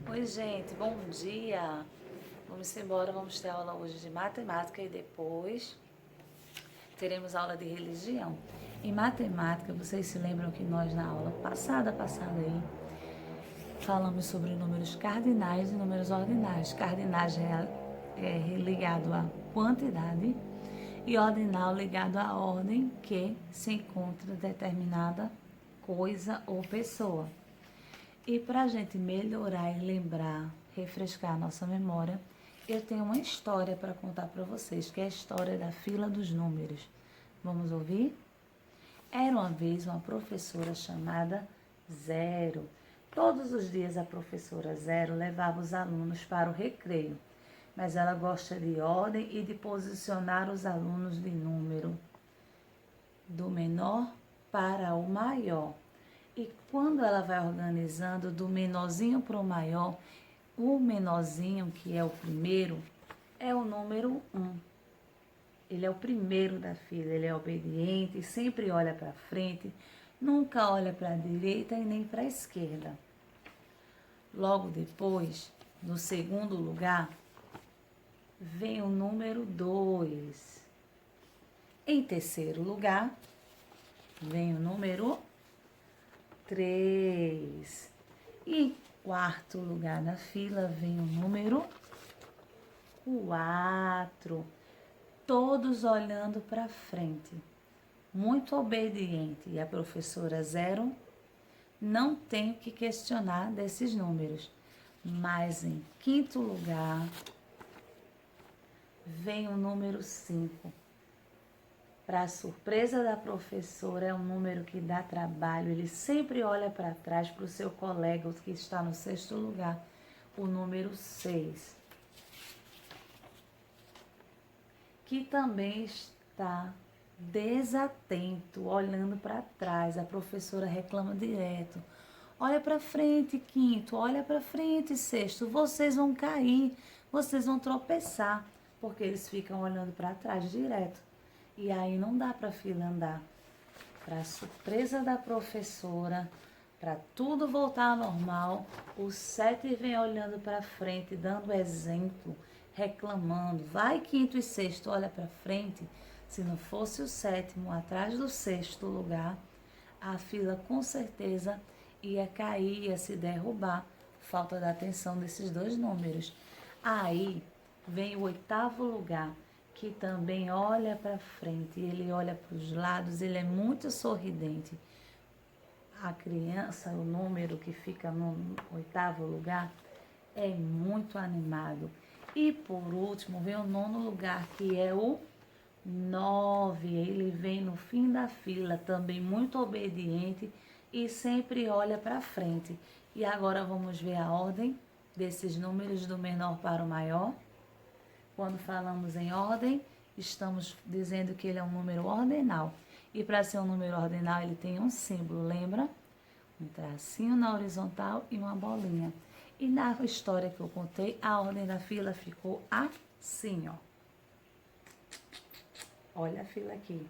Oi, gente, bom dia. Vamos embora, vamos ter aula hoje de matemática e depois teremos aula de religião. Em matemática, vocês se lembram que nós na aula passada aí, falamos sobre números cardinais e números ordinais. Cardinais é ligado à quantidade e ordinal ligado à ordem que se encontra determinada coisa ou pessoa. E para a gente melhorar e lembrar, refrescar a nossa memória, eu tenho uma história para contar para vocês, que é a história da fila dos números. Vamos ouvir? Era uma vez uma professora chamada Zero. Todos os dias a professora Zero levava os alunos para o recreio, mas ela gosta de ordem e de posicionar os alunos de número do menor para o maior. E quando ela vai organizando do menorzinho para o maior, o menorzinho, que é o primeiro, é o número 1. Ele é o primeiro da fila, ele é obediente, sempre olha para frente, nunca olha para a direita e nem para a esquerda. Logo depois, no segundo lugar, vem o número 2. Em terceiro lugar, vem o número 3. E em quarto lugar na fila vem o número 4. Todos olhando para frente, muito obediente. E a professora Zero não tem o que questionar desses números. Mas em quinto lugar vem o número 5. Para a surpresa da professora, é um número que dá trabalho. Ele sempre olha para trás para o seu colega, que está no sexto lugar, o número 6. Que também está desatento, olhando para trás. A professora reclama direto. Olha para frente, quinto, olha para frente, sexto. Vocês vão cair, vocês vão tropeçar, porque eles ficam olhando para trás direto. E aí não dá para a fila andar. Para surpresa da professora, para tudo voltar ao normal, o 7 vem olhando para frente, dando exemplo, reclamando. Vai, quinto e sexto, olha para frente. Se não fosse o sétimo atrás do sexto lugar, a fila com certeza ia cair, ia se derrubar. Falta da atenção desses dois números. Aí vem o oitavo lugar, que também olha para frente, ele olha para os lados, ele é muito sorridente. A criança, o número que fica no oitavo lugar, é muito animado. E por último, vem o nono lugar, que é o 9. Ele vem no fim da fila, também muito obediente e sempre olha para frente. E agora vamos ver a ordem desses números do menor para o maior. Quando falamos em ordem, estamos dizendo que ele é um número ordinal. E para ser um número ordinal, ele tem um símbolo, lembra? Um tracinho na horizontal e uma bolinha. E na história que eu contei, a ordem da fila ficou assim, ó. Olha a fila aqui.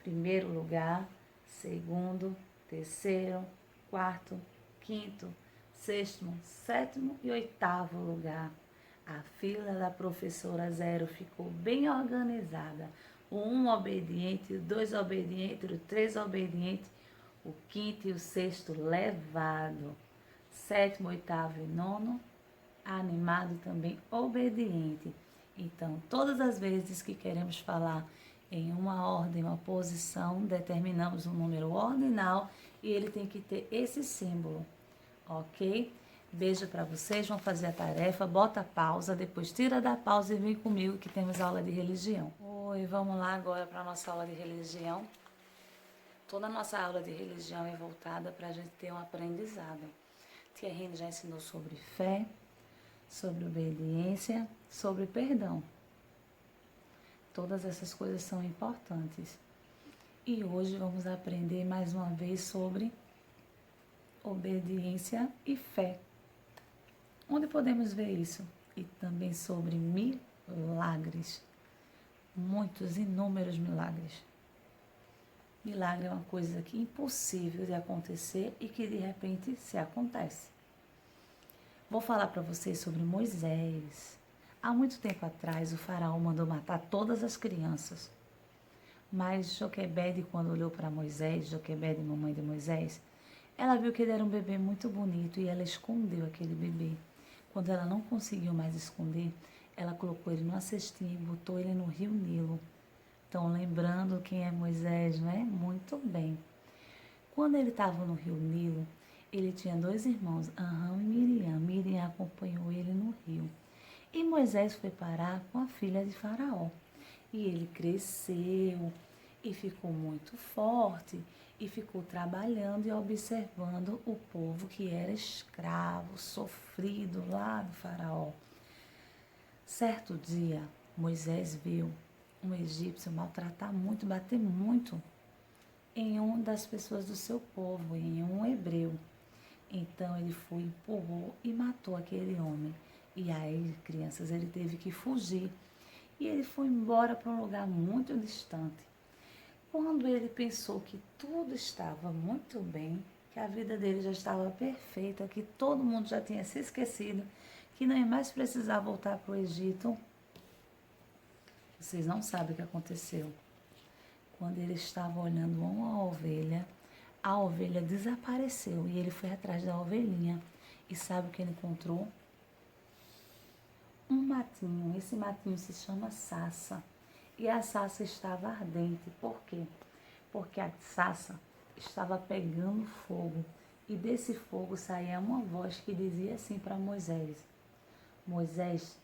Primeiro lugar, segundo, terceiro, quarto, quinto, sexto, sétimo e oitavo lugar. A fila da professora Zero ficou bem organizada. O 1 obediente, o 2 obediente, o 3 obediente, o quinto e o sexto levado. Sétimo, oitavo e nono, animado também, obediente. Então, todas as vezes que queremos falar em uma ordem, uma posição, determinamos um número ordinal e ele tem que ter esse símbolo, ok? Beijo para vocês, vão fazer a tarefa, bota a pausa, depois tira da pausa e vem comigo que temos aula de religião. Oi, vamos lá agora para a nossa aula de religião. Toda a nossa aula de religião é voltada para a gente ter um aprendizado. Tia Rina já ensinou sobre fé, sobre obediência, sobre perdão. Todas essas coisas são importantes. E hoje vamos aprender mais uma vez sobre obediência e fé. Onde podemos ver isso? E também sobre milagres. Muitos, inúmeros milagres. Milagre é uma coisa que é impossível de acontecer e que de repente se acontece. Vou falar para vocês sobre Moisés. Há muito tempo atrás, o faraó mandou matar todas as crianças. Mas Joquebede, quando olhou para Moisés, Joquebede, mamãe de Moisés, ela viu que ele era um bebê muito bonito e ela escondeu aquele bebê. Quando ela não conseguiu mais esconder, ela colocou ele numa cestinha e botou ele no rio Nilo. Então, lembrando quem é Moisés, não é? Muito bem. Quando ele estava no rio Nilo, ele tinha 2 irmãos, Arão e Miriam. Miriam acompanhou ele no rio. E Moisés foi parar com a filha de Faraó. E ele cresceu e ficou muito forte e ficou trabalhando e observando o povo que era escravo, sofrido lá do Faraó. Certo dia, Moisés viu um egípcio maltratar muito, bater muito em uma das pessoas do seu povo, em um hebreu. Então ele foi, empurrou e matou aquele homem. E aí, crianças, ele teve que fugir. E ele foi embora para um lugar muito distante. Quando ele pensou que tudo estava muito bem, que a vida dele já estava perfeita, que todo mundo já tinha se esquecido, que não ia mais precisar voltar para o Egito, vocês não sabem o que aconteceu. Quando ele estava olhando uma ovelha, a ovelha desapareceu e ele foi atrás da ovelhinha. E sabe o que ele encontrou? Um matinho. Esse matinho se chama sassa. E a sassa estava ardente. Por quê? Porque a sassa estava pegando fogo. E desse fogo saía uma voz que dizia assim para Moisés: Moisés,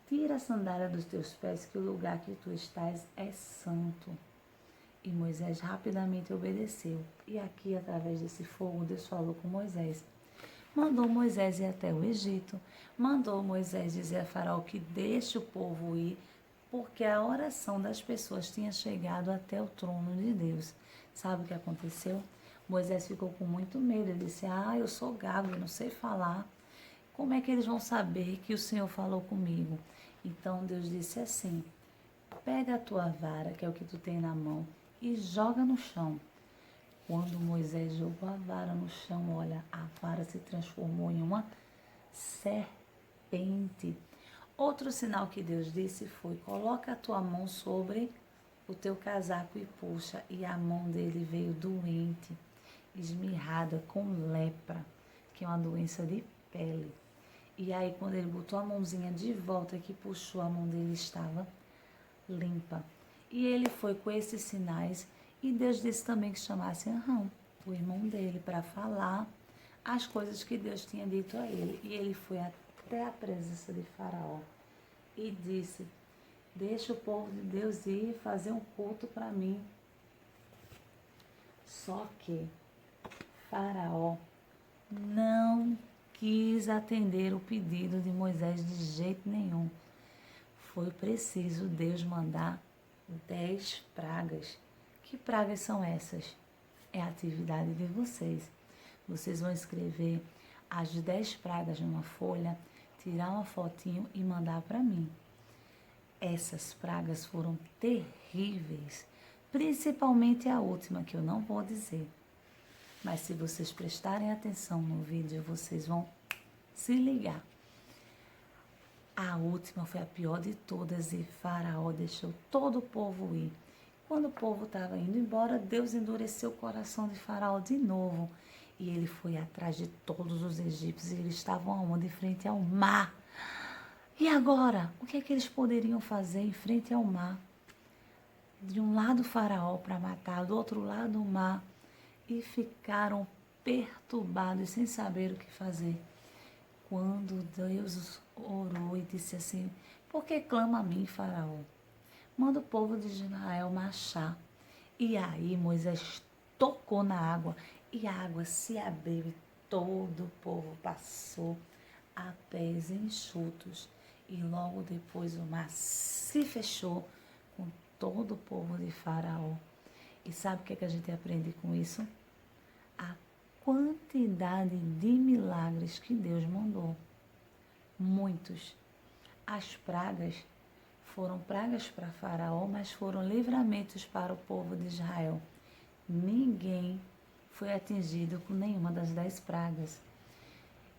tira a sandália dos teus pés, que o lugar que tu estás é santo. E Moisés rapidamente obedeceu. E aqui, através desse fogo, Deus falou com Moisés. Mandou Moisés ir até o Egito. Mandou Moisés dizer a Faraó que deixe o povo ir, porque a oração das pessoas tinha chegado até o trono de Deus. Sabe o que aconteceu? Moisés ficou com muito medo. Ele disse: eu sou gago, eu não sei falar. Como é que eles vão saber que o Senhor falou comigo? Então Deus disse assim: pega a tua vara, que é o que tu tem na mão, e joga no chão. Quando Moisés jogou a vara no chão, olha, a vara se transformou em uma serpente. Outro sinal que Deus disse foi: coloca a tua mão sobre o teu casaco e puxa. E a mão dele veio doente, esmirrada com lepra, que é uma doença de pele. E aí, quando ele botou a mãozinha de volta, que puxou, a mão dele estava limpa. E ele foi com esses sinais. E Deus disse também que chamasse Arão, o irmão dele, para falar as coisas que Deus tinha dito a ele. E ele foi até a presença de Faraó e disse: deixa o povo de Deus ir fazer um culto para mim. Só que Faraó não quis atender o pedido de Moisés de jeito nenhum. Foi preciso Deus mandar 10 pragas. Que pragas são essas? É a atividade de vocês. Vocês vão escrever as 10 pragas numa folha, tirar uma fotinho e mandar para mim. Essas pragas foram terríveis, principalmente a última, que eu não vou dizer. Mas se vocês prestarem atenção no vídeo, vocês vão se ligar. A última foi a pior de todas e Faraó deixou todo o povo ir. Quando o povo estava indo embora, Deus endureceu o coração de Faraó de novo. E ele foi atrás de todos os egípcios. E eles estavam aonde? Em frente ao mar. E agora? O que é que eles poderiam fazer em frente ao mar? De um lado Faraó para matar, do outro lado o mar. E ficaram perturbados, sem saber o que fazer. Quando Deus orou e disse assim: por que clama a mim, Faraó? Manda o povo de Israel marchar. E aí Moisés tocou na água e a água se abriu e todo o povo passou a pés enxutos. E logo depois o mar se fechou com todo o povo de Faraó. E sabe o que é que a gente aprende com isso? A quantidade de milagres que Deus mandou. Muitos. As pragas foram pragas para Faraó, mas foram livramentos para o povo de Israel. Ninguém foi atingido com nenhuma das 10 pragas.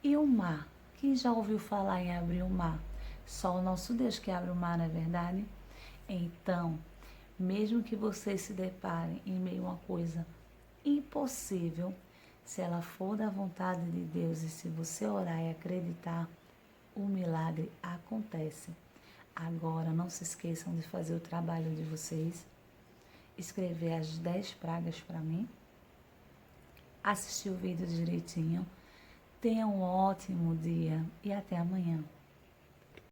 E o mar, Quem já ouviu falar em abrir o mar? Só o nosso Deus que abre o mar, não é verdade? Então, mesmo que vocês se deparem em meio a uma coisa impossível, se ela for da vontade de Deus e se você orar e acreditar, o milagre acontece. Agora, não se esqueçam de fazer o trabalho de vocês, escrever as 10 pragas para mim, assistir o vídeo direitinho. Tenha um ótimo dia e até amanhã.